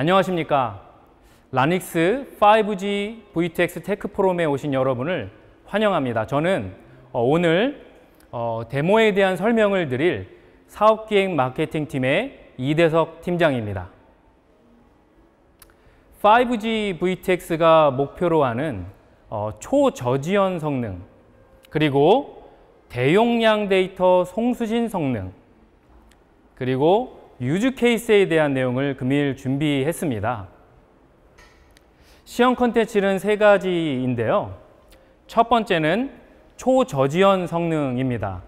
안녕하십니까. 라닉스 5G VTX 테크 포럼에 오신 여러분을 환영합니다. 저는 오늘 데모에 대한 설명을 드릴 사업기획 마케팅팀의 이대석 팀장입니다. 5G VTX가 목표로 하는 초저지연 성능, 그리고 대용량 데이터 송수신 성능, 그리고 유즈 케이스에 대한 내용을 금일 준비했습니다. 시험 컨텐츠는 세 가지인데요. 첫 번째는 초저지연 성능입니다.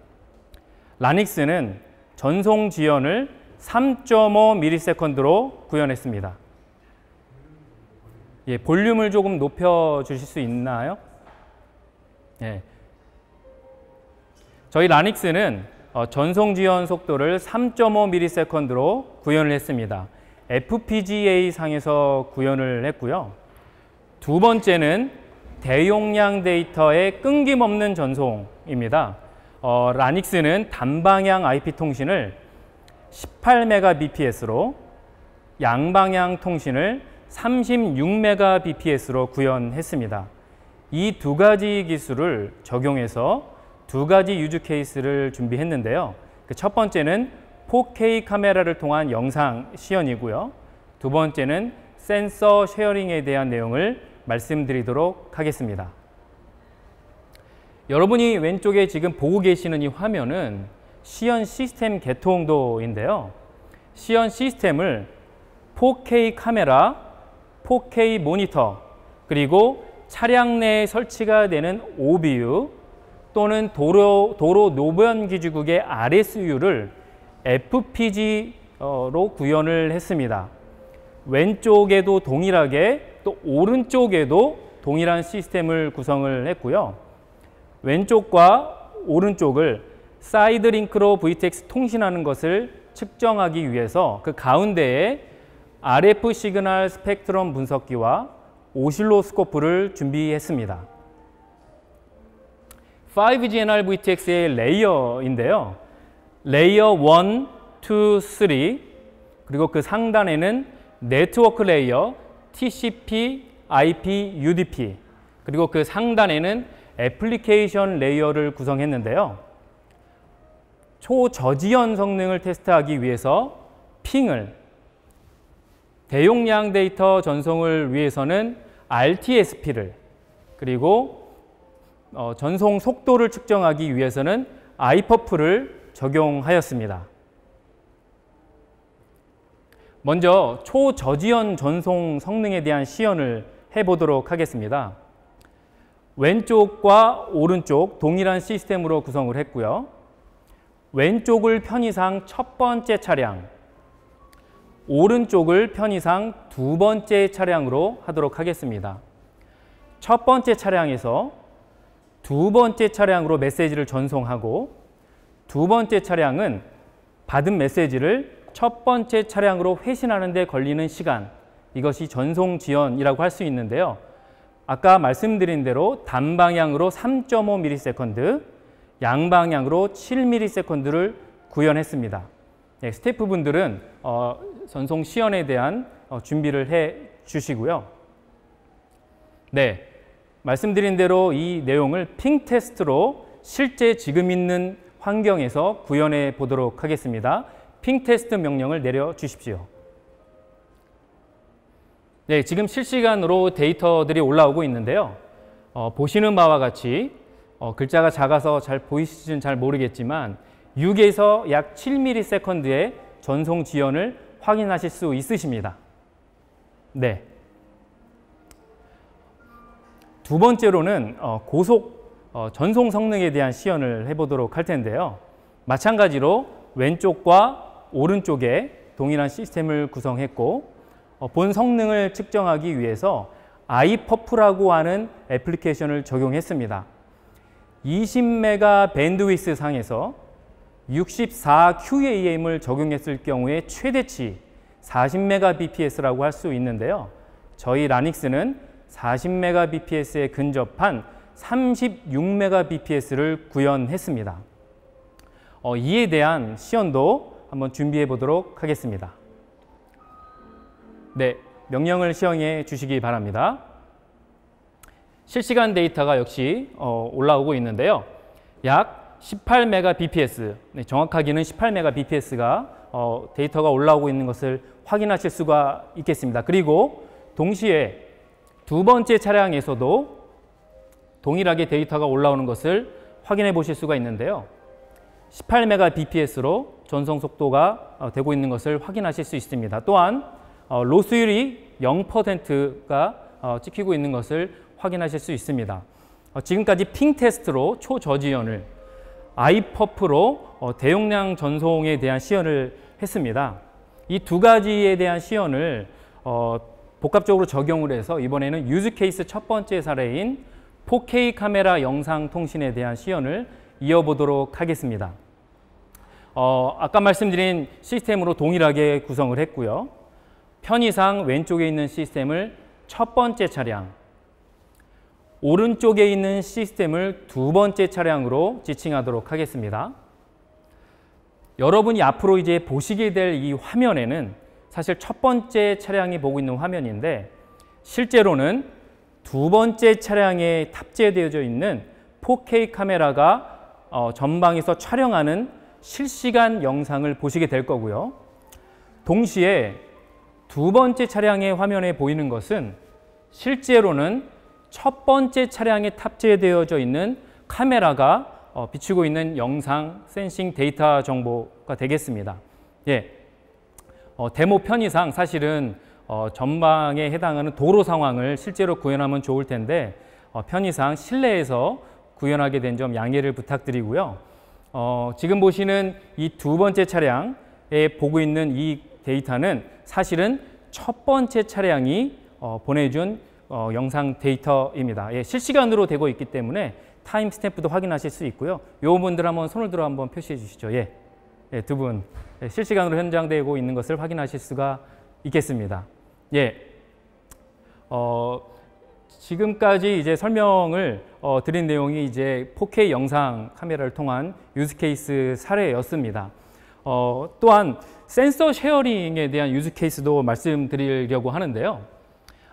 라닉스는 전송 지연을 3.5ms로 구현했습니다. 볼륨을 조금 높여 주실 수 있나요? 저희 라닉스는 전송 지연 속도를 3.5ms로 구현을 했습니다. FPGA 상에서 구현을 했고요. 두 번째는 대용량 데이터의 끊김없는 전송입니다. 라닉스는 단방향 IP 통신을 18Mbps로, 양방향 통신을 36Mbps로 구현했습니다. 이 두 가지 기술을 적용해서 두 가지 유즈 케이스를 준비했는데요. 첫 번째는 4K 카메라를 통한 영상 시연이고요. 두 번째는 센서 쉐어링에 대한 내용을 말씀드리도록 하겠습니다. 여러분이 왼쪽에 지금 보고 계시는 이 화면은 시연 시스템 개통도인데요. 시연 시스템을 4K 카메라, 4K 모니터, 그리고 차량 내에 설치가 되는 OBU 또는 도로 노변 기지국의 RSU를 FPGA로 구현을 했습니다. 왼쪽에도 동일하게 또 오른쪽에도 동일한 시스템을 구성을 했고요. 왼쪽과 오른쪽을 사이드 링크로 VTX 통신하는 것을 측정하기 위해서 그 가운데에 RF 시그널 스펙트럼 분석기와 오실로스코프를 준비했습니다. 5G NR VTX의 레이어인데요. 레이어 1, 2, 3, 그리고 그 상단에는 네트워크 레이어, TCP, IP, UDP, 그리고 그 상단에는 애플리케이션 레이어를 구성했는데요. 초저지연 성능을 테스트하기 위해서 핑을, 대용량 데이터 전송을 위해서는 RTSP를, 그리고 전송 속도를 측정하기 위해서는 iPUF를 적용하였습니다. 먼저 초저지연 전송 성능에 대한 시연을 해보도록 하겠습니다. 왼쪽과 오른쪽 동일한 시스템으로 구성을 했고요. 왼쪽을 편의상 첫 번째 차량, 오른쪽을 편의상 두 번째 차량으로 하도록 하겠습니다. 첫 번째 차량에서 두 번째 차량으로 메시지를 전송하고, 두 번째 차량은 받은 메시지를 첫 번째 차량으로 회신하는 데 걸리는 시간, 이것이 전송 지연이라고 할 수 있는데요. 아까 말씀드린 대로 단방향으로 3.5ms, 양방향으로 7ms를 구현했습니다. 스태프분들은 전송 시연에 대한 준비를 해 주시고요. 말씀드린 대로 이 내용을 핑 테스트로 실제 지금 있는 환경에서 구현해 보도록 하겠습니다. 핑 테스트 명령을 내려 주십시오. 지금 실시간으로 데이터들이 올라오고 있는데요. 보시는 바와 같이 글자가 작아서 잘 보이시지는 잘 모르겠지만 6에서 약 7ms의 전송 지연을 확인하실 수 있으십니다. 두 번째로는 고속 전송 성능에 대한 시연을 해보도록 할 텐데요. 마찬가지로 왼쪽과 오른쪽에 동일한 시스템을 구성했고, 본 성능을 측정하기 위해서 iPUF라고 하는 애플리케이션을 적용했습니다. 20메가 밴드위스 상에서 64QAM을 적용했을 경우에 최대치 40Mbps라고 할 수 있는데요. 저희 라닉스는 40Mbps에 근접한 36Mbps를 구현했습니다. 이에 대한 시연도 한번 준비해 보도록 하겠습니다. 네, 명령을 시행해 주시기 바랍니다. 실시간 데이터가 역시 올라오고 있는데요. 약 18Mbps, 정확하게는 18Mbps가 데이터가 올라오고 있는 것을 확인하실 수가 있겠습니다. 그리고 동시에 두 번째 차량에서도 동일하게 데이터가 올라오는 것을 확인해 보실 수가 있는데요. 18Mbps로 전송 속도가 되고 있는 것을 확인하실 수 있습니다. 또한 로스율이 0%가 찍히고 있는 것을 확인하실 수 있습니다. 지금까지 핑 테스트로 초저지연을, 아이퍼프로 대용량 전송에 대한 시연을 했습니다. 이 두 가지에 대한 시연을 복합적으로 적용을 해서 이번에는 유즈 케이스 첫 번째 사례인 4K 카메라 영상 통신에 대한 시연을 이어보도록 하겠습니다. 아까 말씀드린 시스템으로 동일하게 구성을 했고요. 편의상 왼쪽에 있는 시스템을 첫 번째 차량, 오른쪽에 있는 시스템을 두 번째 차량으로 지칭하도록 하겠습니다. 여러분이 앞으로 이제 보시게 될 이 화면에는 사실 첫 번째 차량이 보고 있는 화면인데 실제로는 두 번째 차량에 탑재되어져 있는 4K 카메라가 전방에서 촬영하는 실시간 영상을 보시게 될 거고요. 동시에 두 번째 차량의 화면에 보이는 것은 실제로는 첫 번째 차량에 탑재되어져 있는 카메라가 비추고 있는 영상 센싱 데이터 정보가 되겠습니다. 예, 데모 편의상 사실은 전방에 해당하는 도로 상황을 실제로 구현하면 좋을 텐데 편의상 실내에서 구현하게 된 점 양해를 부탁드리고요. 지금 보시는 이 두 번째 차량에 보고 있는 이 데이터는 사실은 첫 번째 차량이 보내준 영상 데이터입니다. 예, 실시간으로 되고 있기 때문에 타임 스탬프도 확인하실 수 있고요. 요 분들 한번 손을 들어 한번 표시해 주시죠. 예, 두 분 실시간으로 현장되고 있는 것을 확인하실 수가 있겠습니다. 예, 지금까지 이제 설명을 드린 내용이 이제 4K 영상 카메라를 통한 유즈 케이스 사례였습니다. 또한 센서 쉐어링에 대한 유즈 케이스도 말씀드리려고 하는데요.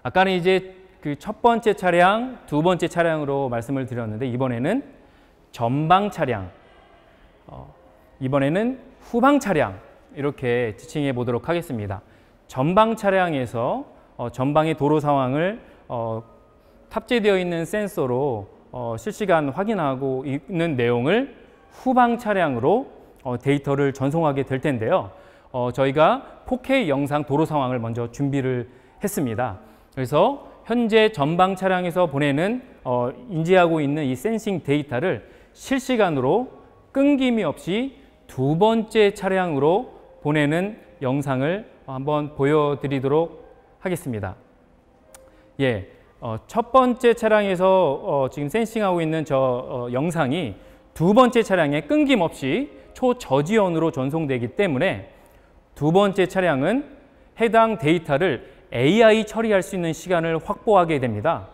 아까는 이제 그 첫 번째 차량, 두 번째 차량으로 말씀을 드렸는데 이번에는 전방 차량, 이번에는 후방 차량 이렇게 지칭해 보도록 하겠습니다. 전방 차량에서 전방의 도로 상황을 탑재되어 있는 센서로 실시간 확인하고 있는 내용을 후방 차량으로 데이터를 전송하게 될 텐데요. 저희가 4K 영상 도로 상황을 먼저 준비를 했습니다. 그래서 현재 전방 차량에서 보내는 인지하고 있는 이 센싱 데이터를 실시간으로 끊김이 없이 두 번째 차량으로 보내는 영상을 한번 보여드리도록 하겠습니다. 예, 첫 번째 차량에서 지금 센싱하고 있는 영상이 두 번째 차량에 끊김없이 초저지연으로 전송되기 때문에 두 번째 차량은 해당 데이터를 AI 처리할 수 있는 시간을 확보하게 됩니다.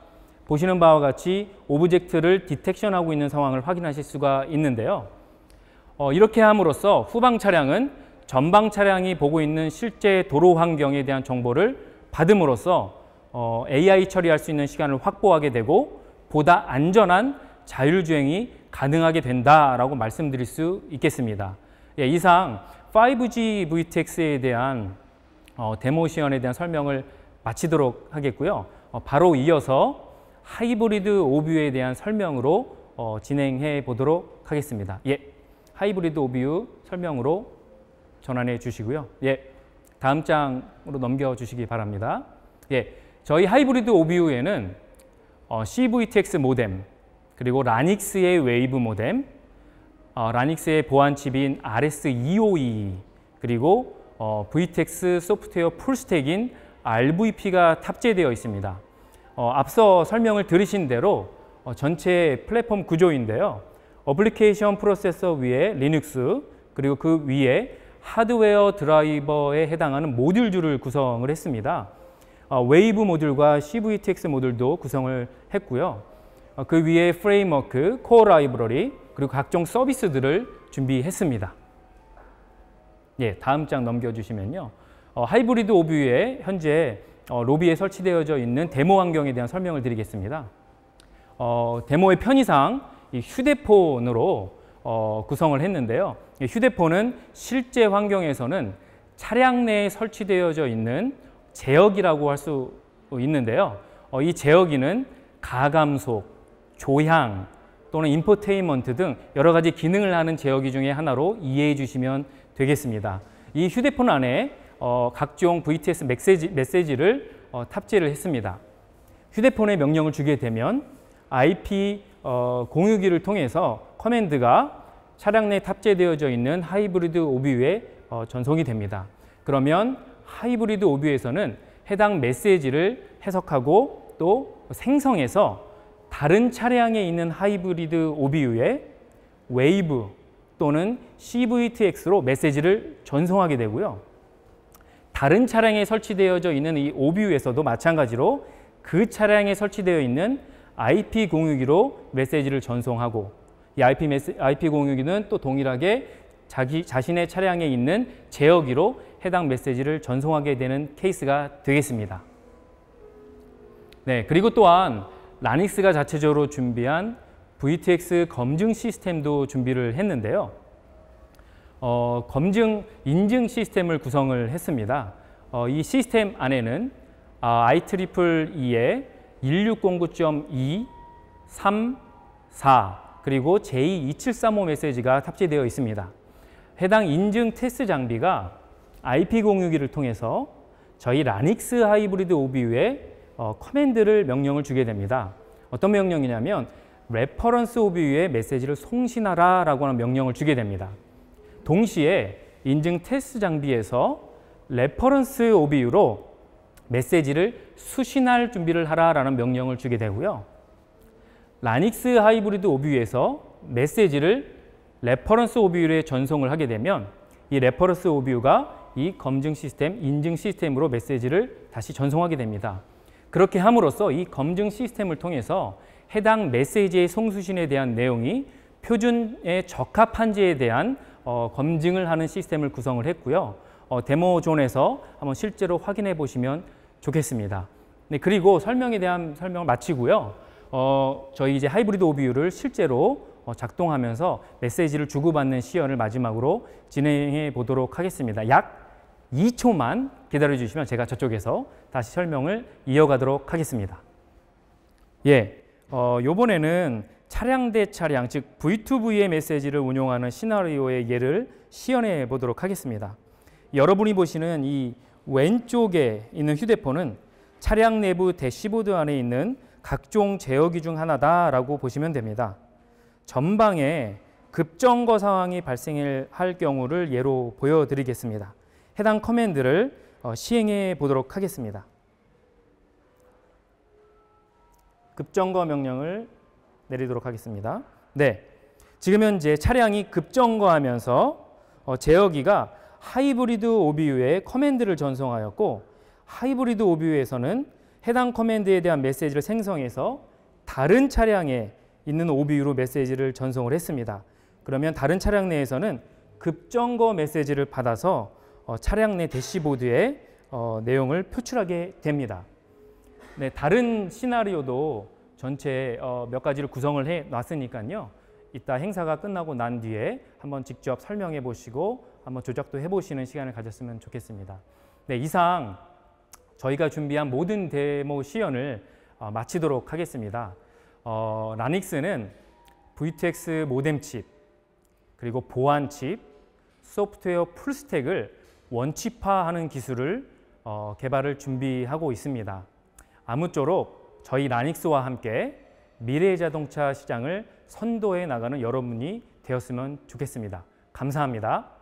보시는 바와 같이 오브젝트를 디텍션하고 있는 상황을 확인하실 수가 있는데요. 이렇게 함으로써 후방 차량은 전방 차량이 보고 있는 실제 도로 환경에 대한 정보를 받음으로써 AI 처리할 수 있는 시간을 확보하게 되고 보다 안전한 자율주행이 가능하게 된다라고 말씀드릴 수 있겠습니다. 예, 이상 5G VTX에 대한 데모 시연에 대한 설명을 마치도록 하겠고요. 바로 이어서 하이브리드 오뷰에 대한 설명으로 진행해 보도록 하겠습니다. 예, 하이브리드 오뷰 설명으로 전환해 주시고요. 예, 다음 장으로 넘겨 주시기 바랍니다. 예, 저희 하이브리드 오뷰에는 CVTX 모뎀, 그리고 라닉스의 웨이브 모뎀, 라닉스의 보안 칩인 RS252, 그리고 VTX 소프트웨어 풀스택인 RVP가 탑재되어 있습니다. 앞서 설명을 들으신 대로 전체 플랫폼 구조인데요. 어플리케이션 프로세서 위에 리눅스, 그리고 그 위에 하드웨어 드라이버에 해당하는 모듈들을 구성을 했습니다. 웨이브 모듈과 CVTX 모듈도 구성을 했고요. 그 위에 프레임워크, 코어 라이브러리, 그리고 각종 서비스들을 준비했습니다. 예, 다음 장 넘겨주시면요. 하이브리드 오뷰에 현재 로비에 설치되어져 있는 데모 환경에 대한 설명을 드리겠습니다. 데모의 편의상 이 휴대폰으로 구성을 했는데요. 이 휴대폰은 실제 환경에서는 차량 내에 설치되어져 있는 제어기라고 할 수 있는데요. 이 제어기는 가감속, 조향 또는 인포테인먼트 등 여러 가지 기능을 하는 제어기 중에 하나로 이해해 주시면 되겠습니다. 이 휴대폰 안에 각종 VTS 메시지를 탑재를 했습니다. 휴대폰에 명령을 주게 되면 IP 공유기를 통해서 커맨드가 차량 내에 탑재되어져 있는 하이브리드 오비유에 전송이 됩니다. 그러면 하이브리드 오비유에서는 해당 메시지를 해석하고 또 생성해서 다른 차량에 있는 하이브리드 오비유에 웨이브 또는 CVTX로 메시지를 전송하게 되고요. 다른 차량에 설치되어져 있는 이 오비유에서도 마찬가지로 그 차량에 설치되어 있는 IP 공유기로 메시지를 전송하고 이 IP 공유기는 또 동일하게 자신의 차량에 있는 제어기로 해당 메시지를 전송하게 되는 케이스가 되겠습니다. 네, 그리고 또한 라닉스가 자체적으로 준비한 VTX 검증 시스템도 준비를 했는데요. 인증 시스템을 구성을 했습니다. 이 시스템 안에는 IEEE의 1609.2, 3, 4 그리고 J2735 메시지가 탑재되어 있습니다. 해당 인증 테스트 장비가 IP 공유기를 통해서 저희 라닉스 하이브리드 오비유에 커맨드를 명령을 주게 됩니다. 어떤 명령이냐면 레퍼런스 오비유에 메시지를 송신하라 라고 하는 명령을 주게 됩니다. 동시에 인증 테스트 장비에서 레퍼런스 오비유로 메시지를 수신할 준비를 하라라는 명령을 주게 되고요. 라닉스 하이브리드 오비유에서 메시지를 레퍼런스 오비유에 전송을 하게 되면 이 레퍼런스 오비유가 이 검증 시스템, 인증 시스템으로 메시지를 다시 전송하게 됩니다. 그렇게 함으로써 이 검증 시스템을 통해서 해당 메시지의 송수신에 대한 내용이 표준에 적합한지에 대한 검증을 하는 시스템을 구성을 했고요. 데모존에서 한번 실제로 확인해 보시면 좋겠습니다. 네, 그리고 설명에 대한 설명을 마치고요. 저희 이제 하이브리드 오비유를 실제로 작동하면서 메시지를 주고받는 시연을 마지막으로 진행해 보도록 하겠습니다. 약 2초만 기다려 주시면 제가 저쪽에서 다시 설명을 이어가도록 하겠습니다. 예, 요번에는 차량 대 차량, 즉 V2V의 메시지를 운용하는 시나리오의 예를 시연해 보도록 하겠습니다. 여러분이 보시는 이 왼쪽에 있는 휴대폰은 차량 내부 대시보드 안에 있는 각종 제어기 중 하나다라고 보시면 됩니다. 전방에 급정거 상황이 발생할 경우를 예로 보여드리겠습니다. 해당 커맨드를 시행해 보도록 하겠습니다. 급정거 명령을 내리도록 하겠습니다. 네, 지금 현재 차량이 급정거하면서 제어기가 하이브리드 오비유에 커맨드를 전송하였고 하이브리드 오비유에서는 해당 커맨드에 대한 메시지를 생성해서 다른 차량에 있는 오비유로 메시지를 전송을 했습니다. 그러면 다른 차량 내에서는 급정거 메시지를 받아서 차량 내 대시보드에 내용을 표출하게 됩니다. 네, 다른 시나리오도 전체 몇 가지를 구성을 해 놨으니까요. 이따 행사가 끝나고 난 뒤에 한번 직접 설명해 보시고 한번 조작도 해 보시는 시간을 가졌으면 좋겠습니다. 네, 이상 저희가 준비한 모든 데모 시연을 마치도록 하겠습니다. 라닉스는 VTX 모뎀 칩, 그리고 보안 칩, 소프트웨어 풀스택을 원칩화하는 기술을 개발을 준비하고 있습니다. 아무쪼록 저희 라닉스와 함께 미래의 자동차 시장을 선도해 나가는 여러분이 되었으면 좋겠습니다. 감사합니다.